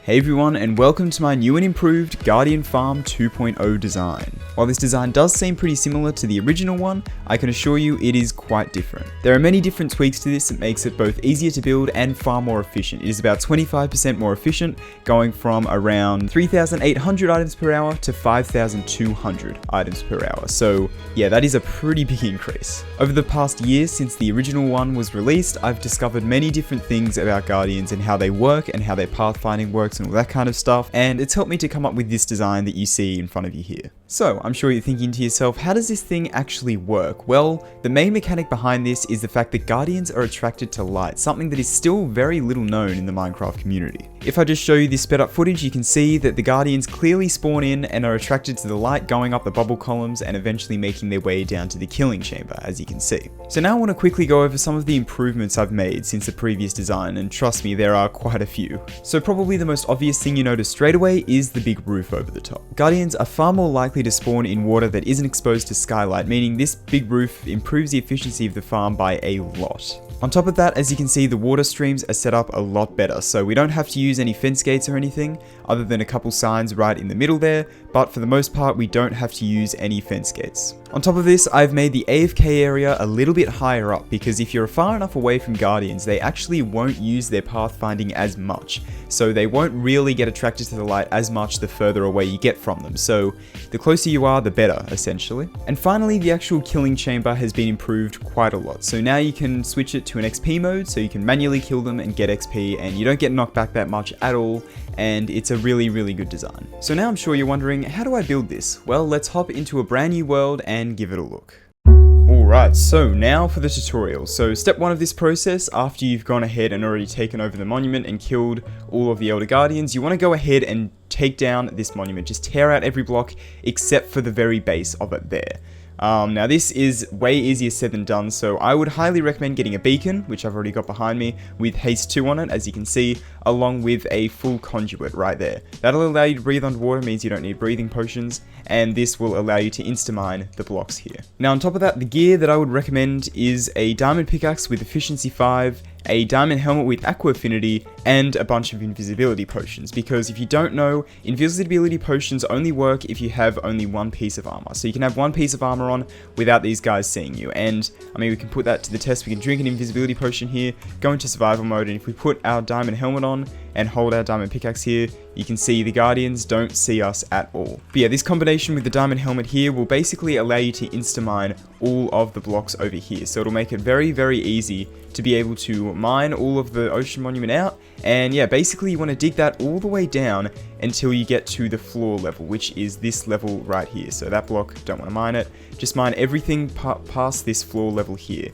Hey everyone, and welcome to my new and improved Guardian Farm 2.0 design. While this design does seem pretty similar to the original one, I can assure you it is quite different. There are many different tweaks to this that makes it both easier to build and far more efficient. It is about 25% more efficient, going from around 3,800 items per hour to 5,200 items per hour. So yeah, that is a pretty big increase. Over the past year since the original one was released, I've discovered many different things about Guardians and how they work and how their pathfinding works and all that kind of stuff, and it's helped me to come up with this design that you see in front of you here. So, I'm sure you're thinking to yourself, how does this thing actually work? Well, the main mechanic behind this is the fact that Guardians are attracted to light, something that is still very little known in the Minecraft community. If I just show you this sped up footage, you can see that the Guardians clearly spawn in and are attracted to the light going up the bubble columns and eventually making their way down to the killing chamber, as you can see. So now I want to quickly go over some of the improvements I've made since the previous design, and trust me, there are quite a few. So probably the most obvious thing you notice straight away is the big roof over the top. Guardians are far more likely to spawn in water that isn't exposed to skylight, meaning this big roof improves the efficiency of the farm by a lot. On top of that, as you can see, the water streams are set up a lot better, so we don't have to use any fence gates or anything, other than a couple signs right in the middle there, but for the most part we don't have to use any fence gates. On top of this, I've made the AFK area a little bit higher up, because if you're far enough away from Guardians, they actually won't use their pathfinding as much, so they won't really get attracted to the light as much the further away you get from them, so the closer you are, the better, essentially. And finally, the actual killing chamber has been improved quite a lot, so now you can switch it to an XP mode, so you can manually kill them and get XP, and you don't get knocked back that much at all, and it's a really good design. So now I'm sure you're wondering, how do I build this? Well, let's hop into a brand new world and give it a look. Alright, so now for the tutorial. So step 1 of this process, after you've gone ahead and already taken over the monument and killed all of the Elder Guardians, you want to go ahead and take down this monument. Just tear out every block except for the very base of it there. Now this is way easier said than done, so I would highly recommend getting a beacon, which I've already got behind me, with haste 2 on it, as you can see, along with a full conduit right there. That'll allow you to breathe underwater, means you don't need breathing potions, and this will allow you to insta-mine the blocks here. Now on top of that, the gear that I would recommend is a diamond pickaxe with efficiency 5, a diamond helmet with aqua affinity, and a bunch of invisibility potions, because if you don't know, invisibility potions only work if you have only one piece of armor. So you can have one piece of armor on without these guys seeing you, and I mean, we can put that to the test. We can drink an invisibility potion here, go into survival mode, and if we put our diamond helmet on and hold our diamond pickaxe here, you can see the Guardians don't see us at all. But yeah, this combination with the diamond helmet here will basically allow you to insta-mine all of the blocks over here. So it'll make it very easy to be able to mine all of the ocean monument out. And yeah, basically you want to dig that all the way down until you get to the floor level, which is this level right here. So that block, don't want to mine it. Just mine everything past this floor level here.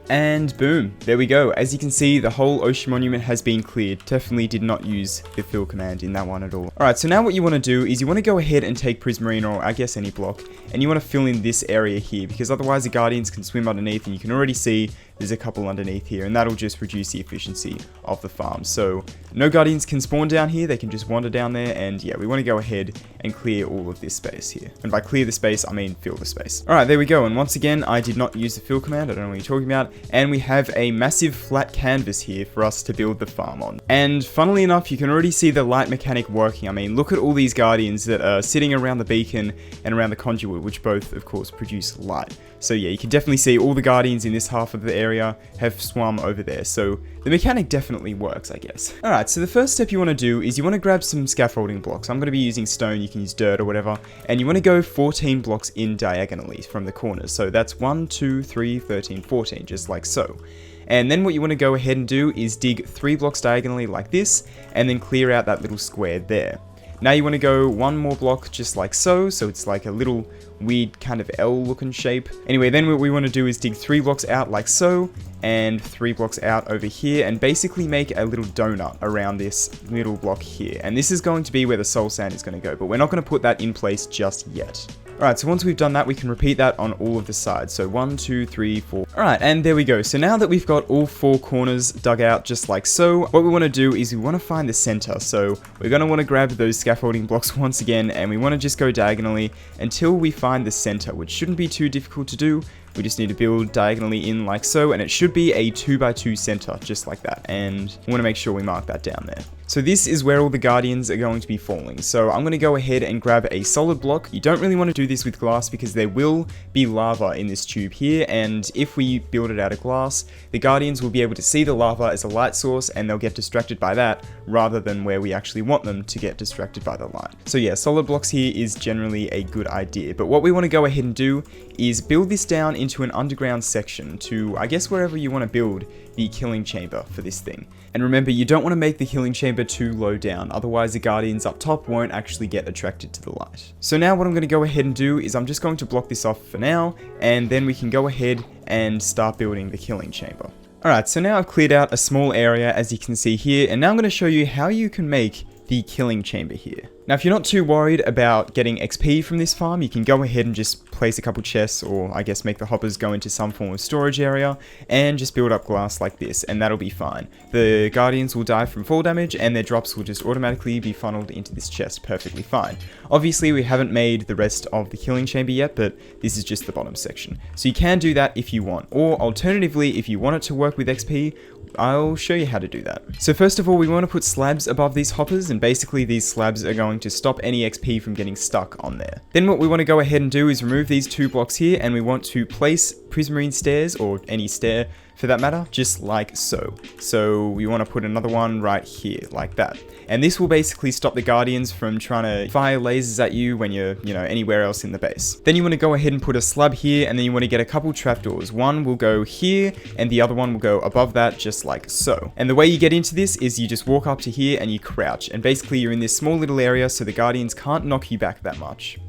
And boom, there we go. As you can see, the whole ocean monument has been cleared. Definitely did not use the fill command in that one at all. Alright, so now what you want to do is you want to go ahead and take prismarine, or I guess any block, and you want to fill in this area here, because otherwise the Guardians can swim underneath, and you can already see there's a couple underneath here, and that'll just reduce the efficiency of the farm. So no Guardians can spawn down here, they can just wander down there, and yeah, we want to go ahead and clear all of this space here. And by clear the space, I mean fill the space. Alright, there we go, and once again, I did not use the fill command, I don't know what you're talking about, and we have a massive flat canvas here for us to build the farm on. And funnily enough, you can already see the light mechanic working. I mean, look at all these Guardians that are sitting around the beacon and around the conduit, which both, of course, produce light. So yeah, you can definitely see all the Guardians in this half of the area have swum over there, so the mechanic definitely works, I guess. Alright, so the first step you want to do is you want to grab some scaffolding blocks. I'm going to be using stone, you can use dirt or whatever, and you want to go 14 blocks in diagonally from the corners. So that's 1, 2, 3, 13, 14, just like so. And then what you want to go ahead and do is dig 3 blocks diagonally like this, and then clear out that little square there. Now you want to go 1 more block just like so it's like a little weird kind of L looking shape. Anyway, then what we want to do is dig 3 blocks out like so, and 3 blocks out over here, and basically make a little donut around this little block here. And this is going to be where the soul sand is going to go, but we're not going to put that in place just yet. Alright, so once we've done that, we can repeat that on all of the sides. So 1, 2, 3, 4. Alright, and there we go. So now that we've got all 4 corners dug out just like so, what we want to do is we want to find the center. So we're going to want to grab those scaffolding blocks once again, and we want to just go diagonally until we find the center, which shouldn't be too difficult to do. We just need to build diagonally in like so, and it should be a 2x2 center, just like that. And we want to make sure we mark that down there. So this is where all the guardians are going to be falling. So I'm going to go ahead and grab a solid block. You don't really want to do this with glass because there will be lava in this tube here, and if we build it out of glass, the guardians will be able to see the lava as a light source and they'll get distracted by that rather than where we actually want them to get distracted by the light. So yeah, solid blocks here is generally a good idea, but what we want to go ahead and do is build this down into an underground section to, I guess, wherever you want to build the killing chamber for this thing. And remember, you don't want to make the killing chamber too low down, otherwise the guardians up top won't actually get attracted to the light. So now what I'm going to go ahead and do is I'm just going to block this off for now, and then we can go ahead and start building the killing chamber. Alright, so now I've cleared out a small area, as you can see here, and now I'm going to show you how you can make the killing chamber here. Now, if you're not too worried about getting XP from this farm, you can go ahead and just place a couple chests, or I guess make the hoppers go into some form of storage area, and just build up glass like this, and that'll be fine. The guardians will die from fall damage, and their drops will just automatically be funneled into this chest perfectly fine. Obviously, we haven't made the rest of the killing chamber yet, but this is just the bottom section. So you can do that if you want, or alternatively, if you want it to work with XP, I'll show you how to do that. So first of all, we want to put slabs above these hoppers, and basically these slabs are going to stop any XP from getting stuck on there. Then what we want to go ahead and do is remove these 2 blocks here, and we want to place prismarine stairs, or any stair for that matter, just like so. So we want to put another one right here, like that. And this will basically stop the guardians from trying to fire lasers at you when you're, anywhere else in the base. Then you want to go ahead and put a slab here, and then you want to get a couple trapdoors. One will go here, and the other one will go above that, just like so. And the way you get into this is you just walk up to here and you crouch, and basically you're in this small little area so the guardians can't knock you back that much.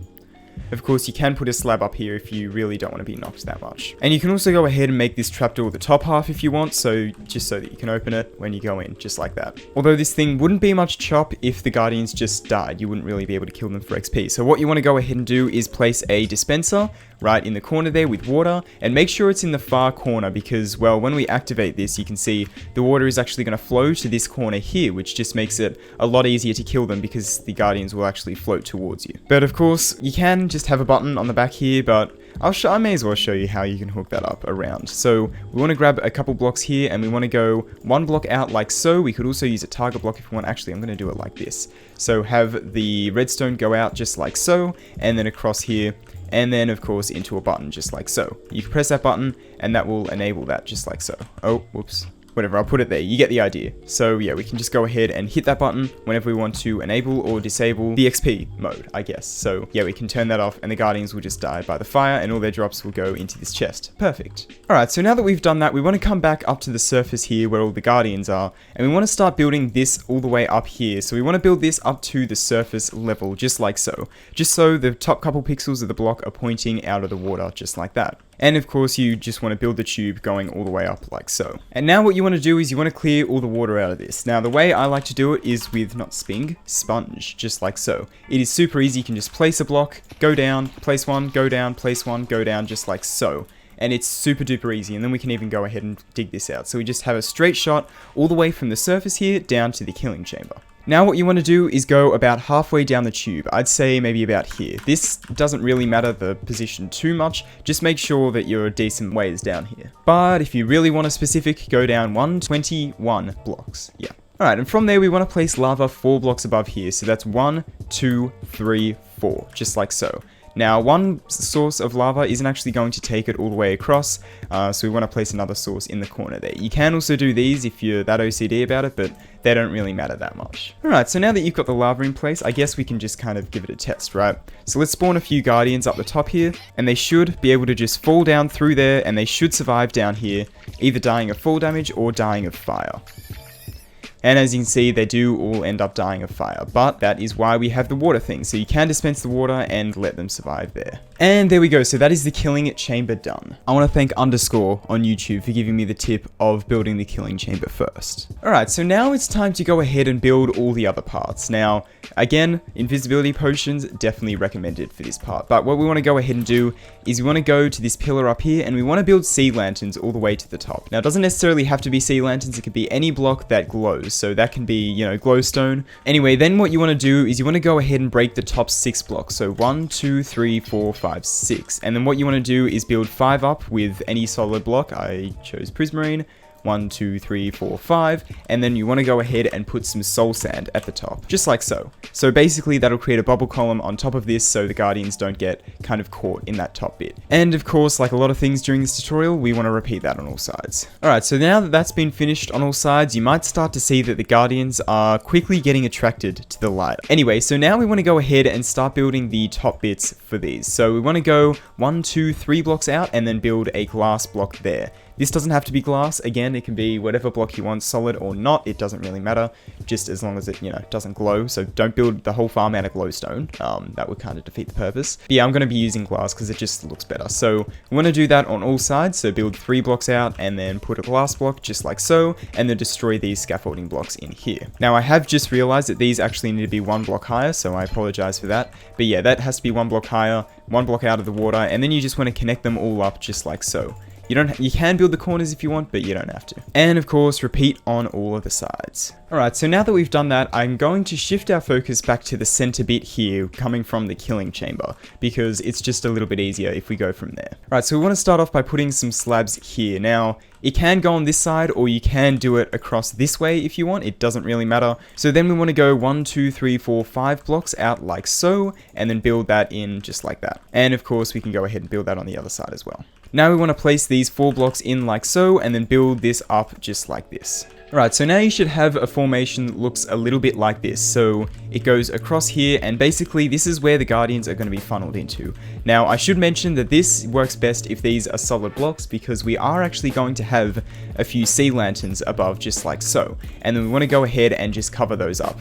Of course, you can put a slab up here if you really don't want to be knocked that much. And you can also go ahead and make this trapdoor the top half if you want, so just so that you can open it when you go in, just like that. Although this thing wouldn't be much chop if the guardians just died. You wouldn't really be able to kill them for XP. So what you want to go ahead and do is place a dispenser right in the corner there with water, and make sure it's in the far corner because, well, when we activate this, you can see the water is actually going to flow to this corner here, which just makes it a lot easier to kill them because the guardians will actually float towards you. But of course, you can just have a button on the back here, but I may as well show you how you can hook that up around. So we want to grab a couple blocks here, and we want to go 1 block out like so. We could also use a target block if we want. Actually, I'm going to do it like this. So have the redstone go out just like so, and then across here, and then of course into a button just like so. You can press that button and that will enable that just like so. Oh, whoops. Whatever, I'll put it there, you get the idea. So yeah, we can just go ahead and hit that button whenever we want to enable or disable the XP mode, I guess. So yeah, we can turn that off and the guardians will just die by the fire and all their drops will go into this chest. Perfect. Alright, so now that we've done that, we want to come back up to the surface here where all the guardians are, and we want to start building this all the way up here. So we want to build this up to the surface level, just like so. Just so the top couple pixels of the block are pointing out of the water, just like that. And of course, you just want to build the tube going all the way up like so. And now what you want to do is you want to clear all the water out of this. Now the way I like to do it is with not sponge, just like so. It is super easy. You can just place a block, go down, place one, go down, place one, go down, just like so. And it's super duper easy, and then we can even go ahead and dig this out. So we just have a straight shot all the way from the surface here down to the killing chamber. Now what you want to do is go about halfway down the tube. I'd say maybe about here. This doesn't really matter the position too much, just make sure that you're a decent ways down here. But if you really want a specific, go down 121 blocks. Yeah. Alright, and from there we want to place lava 4 blocks above here. So that's 1, 2, 3, 4, just like so. Now, one source of lava isn't actually going to take it all the way across, so we want to place another source in the corner there. You can also do these if you're that OCD about it, but they don't really matter that much. Alright, so now that you've got the lava in place, I guess we can just kind of give it a test, right? So let's spawn a few guardians up the top here, and they should be able to just fall down through there, and they should survive down here, either dying of fall damage or dying of fire. And as you can see, they do all end up dying of fire, but that is why we have the water thing, so you can dispense the water and let them survive there. And there we go, so that is the killing chamber done. I want to thank Underscore on YouTube for giving me the tip of building the killing chamber first. Alright, so now it's time to go ahead and build all the other parts. Now, again, invisibility potions, definitely recommended for this part, but what we want to go ahead and do is we want to go to this pillar up here, and we want to build sea lanterns all the way to the top. Now, it doesn't necessarily have to be sea lanterns, it could be any block that glows. so that can be, you know, glowstone. Anyway, then what you want to do is you want to go ahead and break the top 6 blocks, so 1, 2, 3, 4, 5, 6, and then what you want to do is build 5 up with any solid block. I chose prismarine. 1, 2, 3, 4, 5, and then you want to go ahead and put some soul sand at the top, just like so. So basically that'll create a bubble column on top of this so the guardians don't get kind of caught in that top bit. And of course, like a lot of things during this tutorial, we want to repeat that on all sides. Alright, so now that that's been finished on all sides, you might start to see that the guardians are quickly getting attracted to the light. Anyway, so now we want to go ahead and start building the top bits for these. So we want to go 1, 2, 3 blocks out and then build a glass block there. This doesn't have to be glass. Again, it can be whatever block you want, solid or not. It doesn't really matter, just as long as it, you know, doesn't glow. So don't build the whole farm out of glowstone. That would kind of defeat the purpose. But yeah, I'm going to be using glass because it just looks better. So we want to do that on all sides. So build 3 blocks out and then put a glass block just like so, and then destroy these scaffolding blocks in here. Now I have just realized that these actually need to be 1 block higher, so I apologize for that. But yeah, that has to be 1 block higher, 1 block out of the water, and then you just want to connect them all up just like so. You can build the corners if you want, but you don't have to. And of course, repeat on all of the sides. Alright, so now that we've done that, I'm going to shift our focus back to the center bit here, coming from the killing chamber, because it's just a little bit easier if we go from there. Alright, so we want to start off by putting some slabs here. Now, it can go on this side, or you can do it across this way if you want. It doesn't really matter. So then we want to go 1, 2, 3, 4, 5 blocks out like so, and then build that in just like that. And of course, we can go ahead and build that on the other side as well. Now we want to place these 4 blocks in like so, and then build this up just like this. Alright, so now you should have a formation that looks a little bit like this. So it goes across here, and basically this is where the guardians are going to be funneled into. Now I should mention that this works best if these are solid blocks, because we are actually going to have a few sea lanterns above just like so. And then we want to go ahead and just cover those up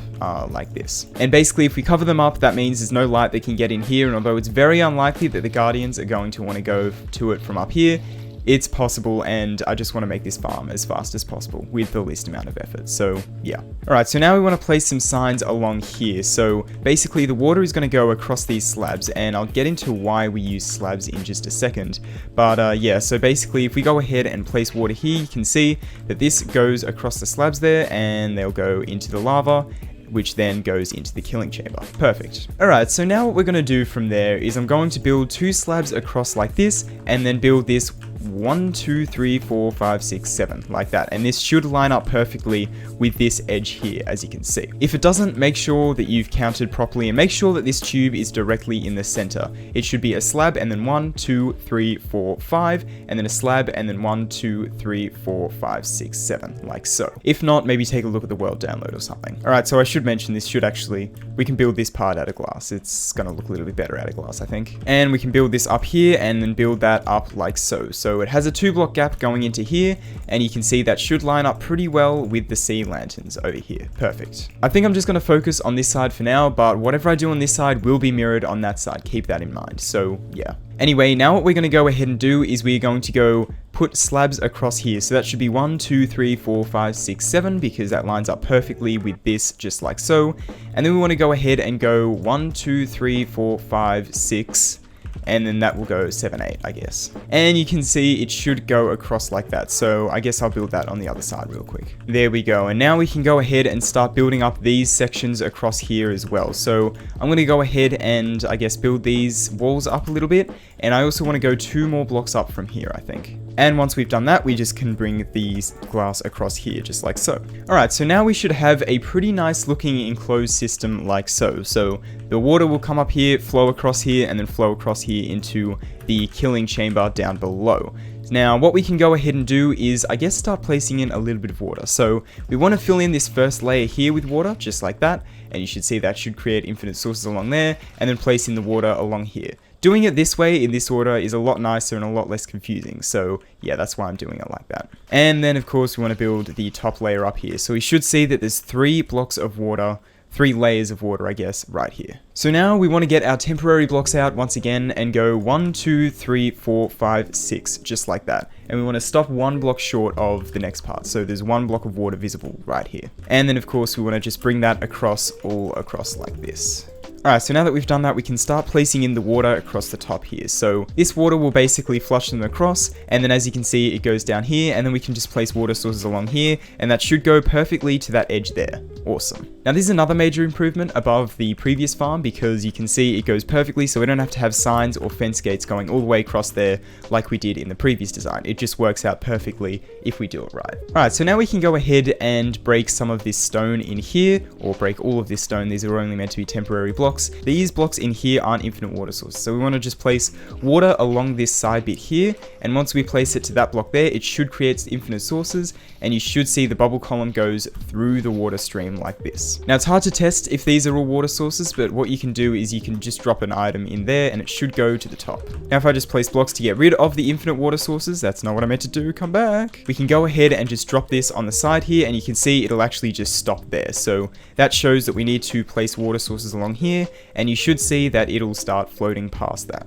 like this. And basically if we cover them up, that means there's no light that can get in here, and although it's very unlikely that the guardians are going to want to go to it from up here, it's possible, and I just want to make this farm as fast as possible with the least amount of effort. So yeah. Alright, so now we want to place some signs along here. So basically the water is going to go across these slabs, and I'll get into why we use slabs in just a second. But yeah, so basically if we go ahead and place water here, you can see that this goes across the slabs there, and they'll go into the lava, which then goes into the killing chamber. Perfect. Alright, so now what we're going to do from there is I'm going to build 2 slabs across like this, and then build this 1, 2, 3, 4, 5, 6, 7, like that. And this should line up perfectly with this edge here, as you can see. If it doesn't, make sure that you've counted properly, and make sure that this tube is directly in the center. It should be a slab, and then 1, 2, 3, 4, 5, and then a slab, and then 1, 2, 3, 4, 5, 6, 7, like so. If not, maybe take a look at the world download or something. Alright, so I should mention this should actually, we can build this part out of glass. It's gonna look a little bit better out of glass, I think. And we can build this up here, and then build that up like so. So it has a 2 block gap going into here, and you can see that should line up pretty well with the sea lanterns over here. Perfect. I think I'm just going to focus on this side for now, but whatever I do on this side will be mirrored on that side. Keep that in mind. So yeah. Anyway, now what we're going to go ahead and do is we're going to go put slabs across here. So that should be 1, 2, 3, 4, 5, 6, 7, because that lines up perfectly with this, just like so. And then we want to go ahead and go 1, 2, 3, 4, 5, 6, and then that will go 7, 8, I guess. And you can see it should go across like that, so I guess I'll build that on the other side real quick. There we go, and now we can go ahead and start building up these sections across here as well. So I'm going to go ahead and I guess build these walls up a little bit, and I also want to go 2 more blocks up from here, I think. And once we've done that, we just can bring these glass across here, just like so. Alright, so now we should have a pretty nice looking enclosed system like so. So the water will come up here, flow across here, and then flow across here into the killing chamber down below. Now, what we can go ahead and do is, I guess, start placing in a little bit of water. So we want to fill in this first layer here with water, just like that. And you should see that should create infinite sources along there, and then place in the water along here. Doing it this way, in this order, is a lot nicer and a lot less confusing. So yeah, that's why I'm doing it like that. And then of course we want to build the top layer up here. So we should see that there's 3 blocks of water, 3 layers of water, I guess, right here. So now we want to get our temporary blocks out once again and go 1, 2, 3, 4, 5, 6, just like that. And we want to stop 1 block short of the next part. So there's 1 block of water visible right here. And then of course we want to just bring that across, all across like this. Alright, so now that we've done that, we can start placing in the water across the top here. So this water will basically flush them across, and then as you can see, it goes down here, and then we can just place water sources along here, and that should go perfectly to that edge there. Awesome. Now this is another major improvement above the previous farm, because you can see it goes perfectly, so we don't have to have signs or fence gates going all the way across there like we did in the previous design. It just works out perfectly if we do it right. Alright, so now we can go ahead and break some of this stone in here, or break all of this stone. These are only meant to be temporary blocks. These blocks in here aren't infinite water sources, so we want to just place water along this side bit here, and once we place it to that block there, it should create infinite sources, and you should see the bubble column goes through the water stream like this. Now it's hard to test if these are all water sources, but what you can do is you can just drop an item in there and it should go to the top. Now if I just place blocks to get rid of the infinite water sources, that's not what I meant to do, come back. We can go ahead and just drop this on the side here, and you can see it'll actually just stop there. So that shows that we need to place water sources along here, and you should see that it'll start floating past that.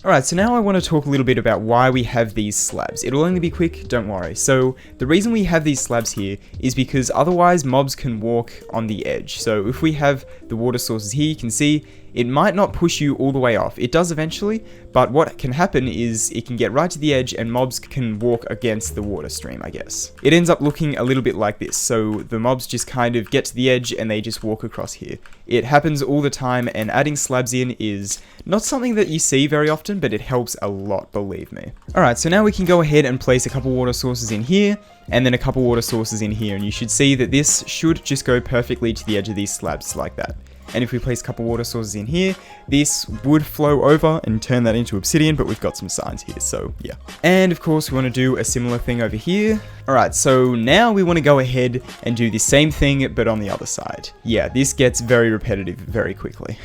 Alright, so now I want to talk a little bit about why we have these slabs. It'll only be quick, don't worry. So the reason we have these slabs here is because otherwise mobs can walk on the edge. So if we have the water sources here, you can see it might not push you all the way off. It does eventually, but what can happen is it can get right to the edge and mobs can walk against the water stream, I guess. It ends up looking a little bit like this. So the mobs just kind of get to the edge and they just walk across here. It happens all the time, and adding slabs in is not something that you see very often, but it helps a lot, believe me. Alright, so now we can go ahead and place a couple water sources in here, and then a couple water sources in here, and you should see that this should just go perfectly to the edge of these slabs like that. And if we place a couple water sources in here, this would flow over and turn that into obsidian, but we've got some signs here, so yeah. And of course, we want to do a similar thing over here. Alright, so now we want to go ahead and do the same thing, but on the other side. Yeah, this gets very repetitive very quickly.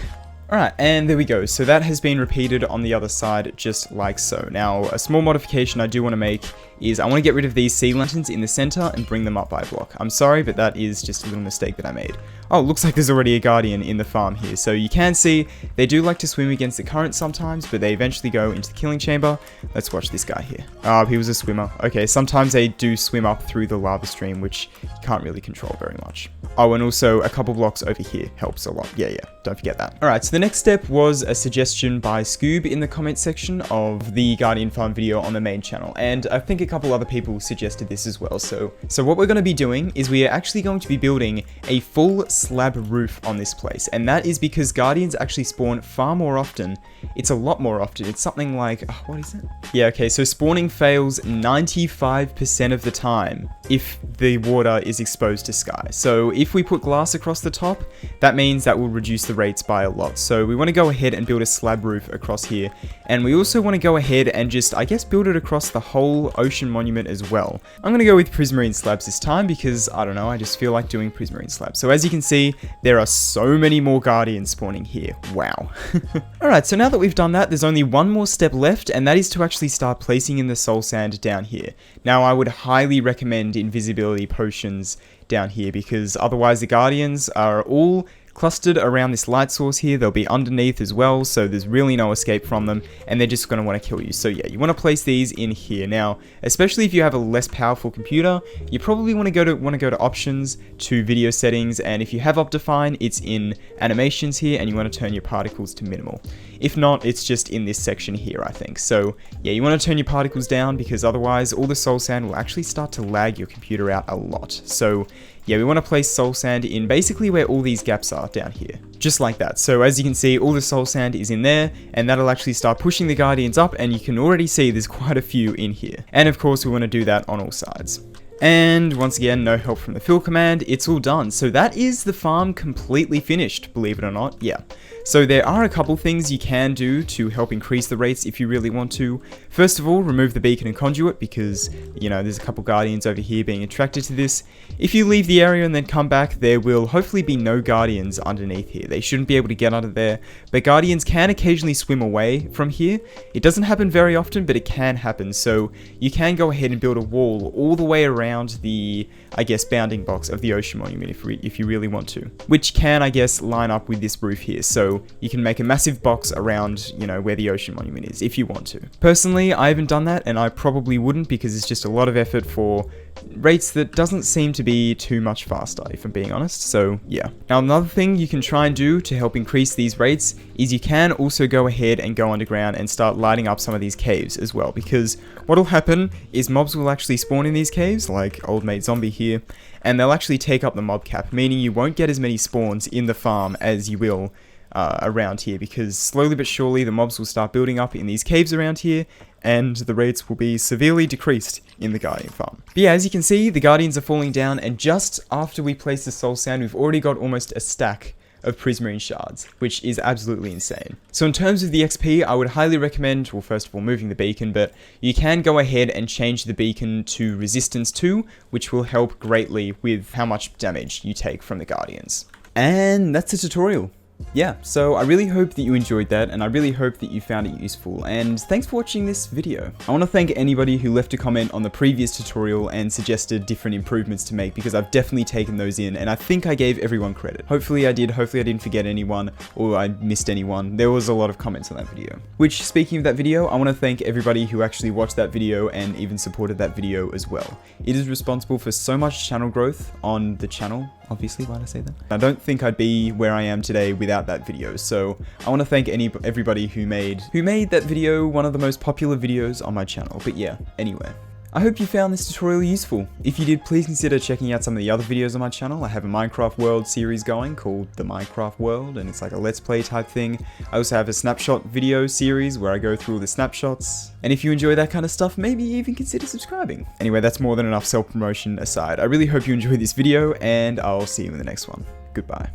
Alright, and there we go. So that has been repeated on the other side, just like so. Now, a small modification I do want to make is I want to get rid of these sea lanterns in the center and bring them up by a block. I'm sorry, but that is just a little mistake that I made. Oh, looks like there's already a guardian in the farm here. So you can see they do like to swim against the current sometimes, but they eventually go into the killing chamber. Let's watch this guy here. Oh, he was a swimmer. Okay, sometimes they do swim up through the lava stream, which you can't really control very much. Oh, and also a couple blocks over here helps a lot. Yeah, don't forget that. Alright, so the next step was a suggestion by Scoob in the comment section of the Guardian Farm video on the main channel, and I think a couple other people suggested this as well. So what we're going to be doing is we are actually going to be building a full slab roof on this place, and that is because Guardians actually spawn far more often. It's a lot more often. It's something like, oh, what is it? Yeah, okay, so spawning fails 95% of the time if the water is exposed to sky. So if we put glass across the top, that means that will reduce the rates by a lot. So we want to go ahead and build a slab roof across here, and we also want to go ahead and just, I guess, build it across the whole ocean monument as well. I'm going to go with prismarine slabs this time because, I don't know, I just feel like doing prismarine slabs. So as you can see, there are so many more guardians spawning here. Wow. Alright, so now that we've done that, there's only one more step left, and that is to actually start placing in the soul sand down here. Now, I would highly recommend invisibility potions down here because otherwise the guardians are all clustered around this light source here. They'll be underneath as well, so there's really no escape from them, and they're just going to want to kill you. So yeah, you want to place these in here. Now, especially if you have a less powerful computer, you probably want to go to options, to video settings, and if you have Optifine, it's in animations here, and you want to turn your particles to minimal. If not, it's just in this section here, I think. So yeah, you want to turn your particles down because otherwise all the soul sand will actually start to lag your computer out a lot. So yeah, we want to place soul sand in basically where all these gaps are down here. Just like that. So as you can see, all the soul sand is in there, and that'll actually start pushing the guardians up, and you can already see there's quite a few in here. And of course, we want to do that on all sides. And once again, no help from the fill command, it's all done. So that is the farm completely finished, believe it or not, yeah. So there are a couple things you can do to help increase the rates if you really want to. First of all, remove the beacon and conduit because, you know, there's a couple guardians over here being attracted to this. If you leave the area and then come back, there will hopefully be no guardians underneath here. They shouldn't be able to get under there, but guardians can occasionally swim away from here. It doesn't happen very often, but it can happen. So you can go ahead and build a wall all the way around the, I guess, bounding box of the ocean monument if you really want to, which can, I guess, line up with this roof here. So you can make a massive box around, you know, where the ocean monument is if you want to. Personally, I haven't done that, and I probably wouldn't because it's just a lot of effort for rates that doesn't seem to be too much faster, if I'm being honest, so yeah. Now another thing you can try and do to help increase these rates is you can also go ahead and go underground and start lighting up some of these caves as well, because what'll happen is mobs will actually spawn in these caves, like old mate zombie here, and they'll actually take up the mob cap, meaning you won't get as many spawns in the farm as you will around here, because slowly but surely the mobs will start building up in these caves around here, and the rates will be severely decreased in the Guardian farm. But yeah, as you can see, the Guardians are falling down, and just after we place the Soul Sand, we've already got almost a stack of Prismarine shards, which is absolutely insane. So in terms of the XP, I would highly recommend, well, first of all, moving the beacon, but you can go ahead and change the beacon to resistance 2, which will help greatly with how much damage you take from the Guardians. And that's the tutorial. Yeah, so I really hope that you enjoyed that, and I really hope that you found it useful, and thanks for watching this video. I want to thank anybody who left a comment on the previous tutorial and suggested different improvements to make, because I've definitely taken those in, and I think I gave everyone credit. Hopefully I did, hopefully I didn't forget anyone, or I missed anyone. There was a lot of comments on that video. Which, speaking of that video, I want to thank everybody who actually watched that video and even supported that video as well. It is responsible for so much channel growth on the channel. Obviously, why'd I say that? I don't think I'd be where I am today without that video, so I want to thank everybody who made that video one of the most popular videos on my channel. But yeah, anyway. I hope you found this tutorial useful. If you did, please consider checking out some of the other videos on my channel. I have a Minecraft World series going called The Minecraft World, and it's like a Let's Play type thing. I also have a snapshot video series where I go through all the snapshots. And if you enjoy that kind of stuff, maybe even consider subscribing. Anyway, that's more than enough self-promotion aside. I really hope you enjoyed this video, and I'll see you in the next one. Goodbye.